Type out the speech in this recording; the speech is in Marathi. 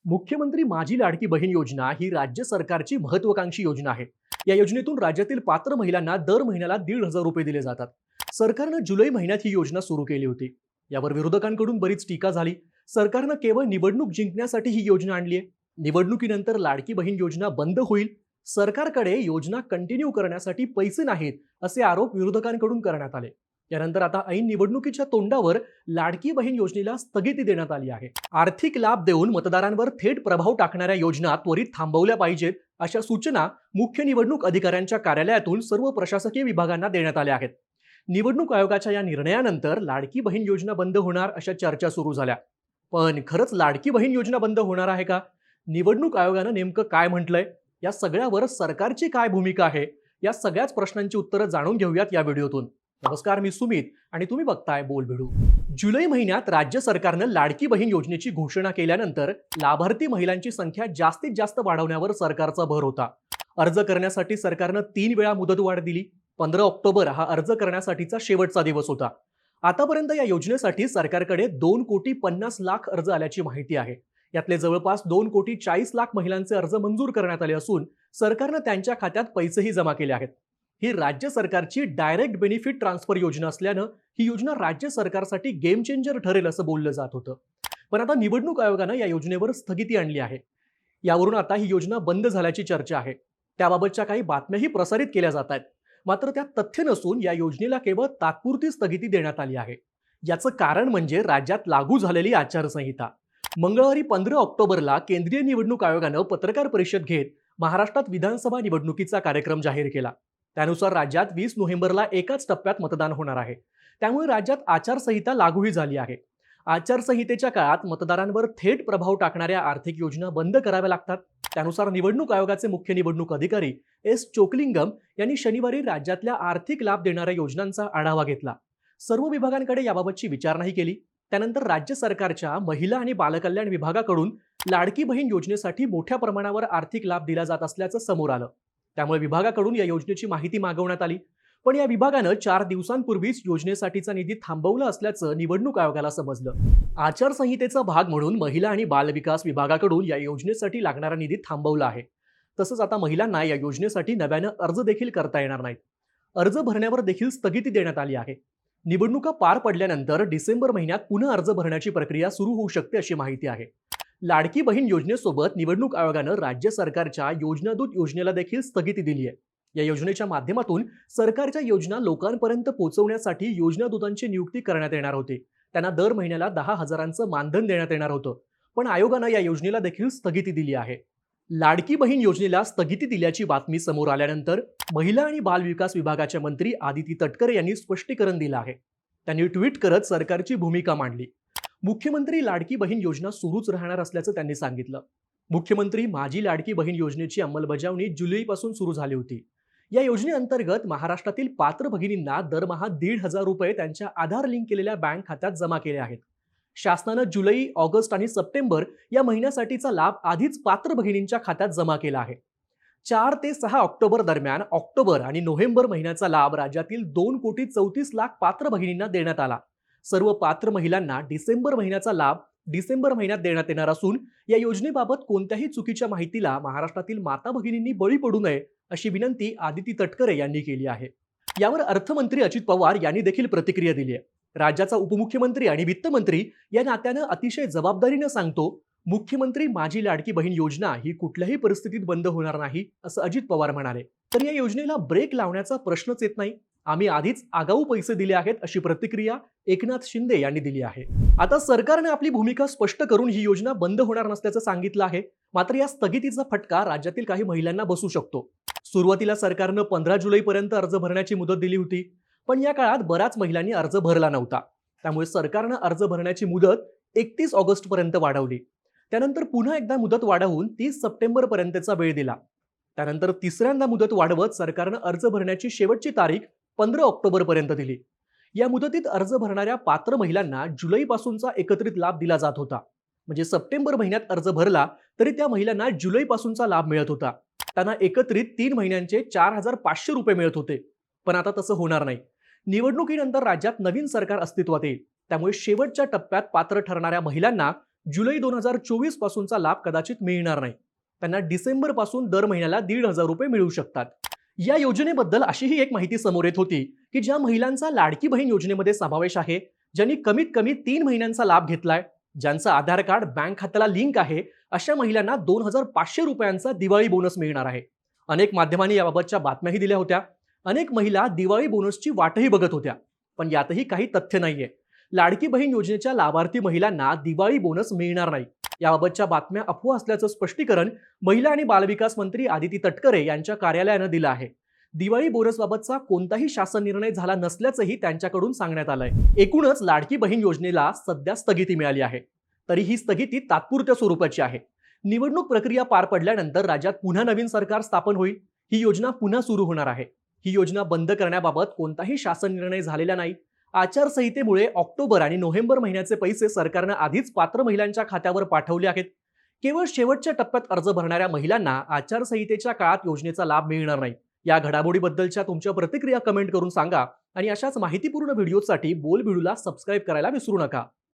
मुख्यमंत्री माझी लाडकी बहीण योजना ही राज्य सरकारची महत्वाकांक्षी योजना आहे। या योजनेतून राज्यातील पात्र महिलांना दर महिन्याला 1,500 रुपये दिले जातात। सरकारनं जुलै महिन्यात ही योजना सुरू केली होती। यावर विरोधकांकडून बरीच टीका झाली। सरकारनं केवळ निवडणूक जिंकण्यासाठी ही योजना आणली आहे। निवडणुकीनंतर लाडकी बहीण योजना बंद होईल, सरकारकडे योजना कंटिन्यू करण्यासाठी पैसे नाहीत, असे आरोप विरोधकांकडून करण्यात आले। यानंतर आता ऐन निवडणुकीच्या तोंडावर लाडकी बहीण योजनेला स्थगिती देण्यात आली आहे। आर्थिक लाभ देऊन मतदारांवर थेट प्रभाव टाकणाऱ्या योजना त्वरित थांबवल्या पाहिजेत, अशा सूचना मुख्य निवडणूक अधिकाऱ्यांच्या कार्यालयातून सर्व प्रशासकीय विभागांना देण्यात आल्या आहेत। निवडणूक आयोगाच्या या निर्णयानंतर लाडकी बहीण योजना बंद होणार अशा चर्चा सुरू झाल्या। पण खरंच लाडकी बहीण योजना बंद होणार आहे का? निवडणूक आयोगानं नेमकं काय म्हटलंय? या सगळ्यावर सरकारची काय भूमिका आहे? या सगळ्याच प्रश्नांची उत्तरं जाणून घेऊयात या व्हिडिओतून। नमस्कार, मी सुमित आणि तुम्ही बघताय बोलबिडू। जुलै महिन्यात राज्य सरकारनं लाडकी बहीण योजनेची घोषणा केल्यानंतर लाभार्थी महिलांची संख्या जास्तीत जास्त वाढवण्यावर सरकारचा भर होता। अर्ज करण्यासाठी सरकारनं 3 वेळा मुदतवाढ दिली। 15 ऑक्टोबर हा अर्ज करण्यासाठीचा शेवटचा दिवस होता। आतापर्यंत या योजनेसाठी सरकारकडे 2,50,00,000 अर्ज आल्याची माहिती आहे। यातले जवळपास 2,40,00,000 महिलांचे अर्ज मंजूर करण्यात आले असून सरकारनं त्यांच्या खात्यात पैसेही जमा केले आहेत। ही राज्य सरकारची डायरेक्ट बेनिफिट ट्रान्सफर योजना असल्यानं ही योजना राज्य सरकारसाठी गेम चेंजर ठरेल असं बोललं जात होतं। पण आता निवडणूक आयोगानं या योजनेवर स्थगिती आणली आहे। यावरून आता ही योजना बंद झाल्याची चर्चा आहे। त्याबाबतच्या काही बातम्याही प्रसारित केल्या जात आहेत। मात्र त्यात तथ्य नसून या योजनेला केवळ तात्पुरती स्थगिती देण्यात आली आहे। याचं कारण म्हणजे राज्यात लागू झालेली आचारसंहिता। मंगळवारी 15 ऑक्टोबरला केंद्रीय निवडणूक आयोगानं पत्रकार परिषद घेत महाराष्ट्रात विधानसभा निवडणुकीचा कार्यक्रम जाहीर केला। त्यानुसार राज्यात 20 नोव्हेंबरला एकाच टप्प्यात मतदान होणार आहे। त्यामुळे राज्यात आचारसंहिता लागूही झाली आहे। आचारसंहितेच्या काळात मतदारांवर थेट प्रभाव टाकणाऱ्या आर्थिक योजना बंद कराव्या लागतात। त्यानुसार निवडणूक आयोगाचे मुख्य निवडणूक अधिकारी एस चोकलिंगम यांनी शनिवारी राज्यातल्या आर्थिक लाभ देणाऱ्या योजनांचा आढावा घेतला। सर्व विभागांकडे याबाबतची विचारणाही केली। त्यानंतर राज्य सरकारच्या महिला आणि बालकल्याण विभागाकडून लाडकी बहीण योजनेसाठी मोठ्या प्रमाणावर आर्थिक लाभ दिला जात असल्याचं समोर आलं। त्यामुळे विभागाकडून या योजनेची माहिती मागवण्यात आली। पण या विभागानं 4 दिवसांपूर्वीच योजनेसाठीचा निधी थांबवला असल्याचं निवडणूक आयोगाला समजलं। आचारसंहितेचा भाग म्हणून महिला आणि बालविकास विभागाकडून या योजनेसाठी लागणारा निधी थांबवला आहे। तसंच आता महिलांना या योजनेसाठी नव्यानं अर्ज देखील करता येणार नाहीत। अर्ज भरण्यावर देखील स्थगिती देण्यात आली आहे। निवडणुका पार पडल्यानंतर डिसेंबर महिन्यात पुन्हा अर्ज भरण्याची प्रक्रिया सुरू होऊ शकते अशी माहिती आहे। लाडकी बहीण योजनेसोबत निवडणूक आयोगानं राज्य सरकारच्या योजनादूत योजनेला देखील स्थगिती दिली आहे। या योजनेच्या माध्यमातून सरकारच्या योजना लोकांपर्यंत पोहोचवण्यासाठी योजनादूतांची नियुक्ती करण्यात येणार होती। त्यांना दर महिन्याला 10,000चं मानधन देण्यात येणार होतं। पण आयोगानं या योजनेला देखील स्थगिती दिली आहे। लाडकी बहीण योजनेला स्थगिती दिल्याची बातमी समोर आल्यानंतर महिला आणि बाल विकास विभागाचे मंत्री आदिती तटकरे यांनी स्पष्टीकरण दिलं आहे। त्यांनी ट्विट करत सरकारची भूमिका मांडली। मुख्यमंत्री लाडकी बहीण योजना सुरूच राहणार असल्याचं त्यांनी सांगितलं। मुख्यमंत्री माझी लाडकी बहीण योजनेची अंमलबजावणी जुलैपासून सुरू झाली होती। या योजनेअंतर्गत महाराष्ट्रातील पात्र भगिनींना दरमहा 1,500 रुपये त्यांच्या आधार लिंक केलेल्या बँक खात्यात जमा केले आहेत। शासनानं जुलै, ऑगस्ट आणि सप्टेंबर या महिन्यासाठीचा लाभ आधीच पात्र भगिनींच्या खात्यात जमा केला आहे। 4 ते 6 ऑक्टोबर दरम्यान ऑक्टोबर आणि नोव्हेंबर महिन्याचा लाभ राज्यातील 2,34,00,000 पात्र भगिनींना देण्यात आला। सर्व पात्र महिलांना डिसेंबर महिन्याचा लाभ डिसेंबर महिन्यात देण्यात येणार असून या योजनेबाबत कोणत्याही चुकीच्या माहितीला महाराष्ट्रातील माता भगिनींनी बळी पडू नये अशी विनंती आदिती तटकरे यांनी केली आहे। यावर अर्थमंत्री अजित पवार यांनी देखील प्रतिक्रिया दिली आहे। राज्याचा उपमुख्यमंत्री आणि वित्तमंत्री या नात्यानं अतिशय जबाबदारीनं सांगतो, मुख्यमंत्री माझी लाडकी बहीण योजना ही कुठल्याही परिस्थितीत बंद होणार नाही, असं अजित पवार म्हणाले। तर या योजनेला ब्रेक लावण्याचा प्रश्नच येत नाही। आम्ही आधीच आगाऊ पैसे दिले आहेत, अशी प्रतिक्रिया एकनाथ शिंदे यांनी दिली आहे। आता सरकारने आपली भूमिका स्पष्ट करून ही योजना बंद होणार नसल्याचं सांगितलं आहे। मात्र या स्थगितीचा फटका राज्यातील काही महिलांना बसू शकतो। सुरुवातीला सरकारनं 15 जुलैपर्यंत अर्ज भरण्याची मुदत दिली होती। पण या काळात बऱ्याच महिलांनी अर्ज भरला नव्हता। त्यामुळे सरकारनं अर्ज भरण्याची मुदत 31 ऑगस्ट पर्यंत वाढवली। त्यानंतर पुन्हा एकदा मुदत वाढवून 30 सप्टेंबर पर्यंतचा वेळ दिला। त्यानंतर तिसऱ्यांदा मुदत वाढवत सरकारनं अर्ज भरण्याची शेवटची तारीख 15 ऑक्टोबर पर्यंत दिली। या मुदतीत अर्ज भरणाऱ्या पात्र महिलांना जुलैपासूनचा एकत्रित लाभ दिला जात होता। म्हणजे सप्टेंबर महिन्यात अर्ज भरला तरी त्या महिलांना जुलैपासूनचा लाभ मिळत होता। त्यांना एकत्रित 3 महिन्यांचे 4,500 रुपये मिळत होते। पण आता तसं होणार नाही। निवडणुकीनंतर राज्यात नवीन सरकार अस्तित्वात येईल। त्यामुळे शेवटच्या टप्प्यात पात्र ठरणाऱ्या महिलांना जुलै 2024 पासूनचा लाभ कदाचित मिळणार नाही. त्यांना डिसेंबर पासून दर महिन्याला 1,500 रुपये मिळू शकतात. या योजनेबद्दल अशीही एक माहिती समोर येत होती की ज्या महिलांचा लाडकी बहीण योजनेमध्ये समावेश आहे, ज्यांनी कमीत कमी 3 महिन्यांचा लाभ घेतलाय, ज्यांचं आधार कार्ड बँक खात्याला लिंक आहे, अशा महिलांना 2,500 रुपयांचा दिवाळी बोनस मिळणार आहे. अनेक माध्यमांनी याबाबतच्या बातम्याही दिल्या होत्या. अनेक महिला दिवाळी बोनसची वाटही बघत होत्या, पण यातही काही तथ्य नाहीये. लाडकी बहीण योजनेच्या लाभार्थी महिलांना दिवाळी बोनस मिळणार नाही. याबाबतच्या बातम्या अफवा असल्याचं स्पष्टीकरण महिला आणि बालविकास मंत्री आदिती तटकरे यांच्या कार्यालयानं दिलं आहे. दिवाळी बोनसबाबतचा कोणताही शासन निर्णय झाला नसल्याचंही त्यांच्याकडून सांगण्यात आलंय. एकूणच लाडकी बहीण योजनेला सध्या स्थगिती मिळाली आहे. तरी ही स्थगिती तात्पुरत्या स्वरूपाची आहे. निवडणूक प्रक्रिया पार पडल्यानंतर राज्यात पुन्हा नवीन सरकार स्थापन होईल. ही योजना पुन्हा सुरू होणार आहे. ही योजना बंद करण्याबाबत कोणताही शासन निर्णय झालेला नाही. आचारसंहितेमुळे ऑक्टोबर आणि नोव्हेंबर महिन्याचे पैसे सरकारनं आधीच पात्र महिलांच्या खात्यावर पाठवले आहेत. केवळ शेवटच्या टप्प्यात अर्ज भरणाऱ्या महिलांना आचारसंहितेच्या काळात योजनेचा लाभ मिळणार नाही. या घडामोडीबद्दलच्या तुमच्या प्रतिक्रिया कमेंट करून सांगा आणि अशाच माहितीपूर्ण व्हिडिओसाठी बोलबिडूला सबस्क्राईब करायला विसरू नका.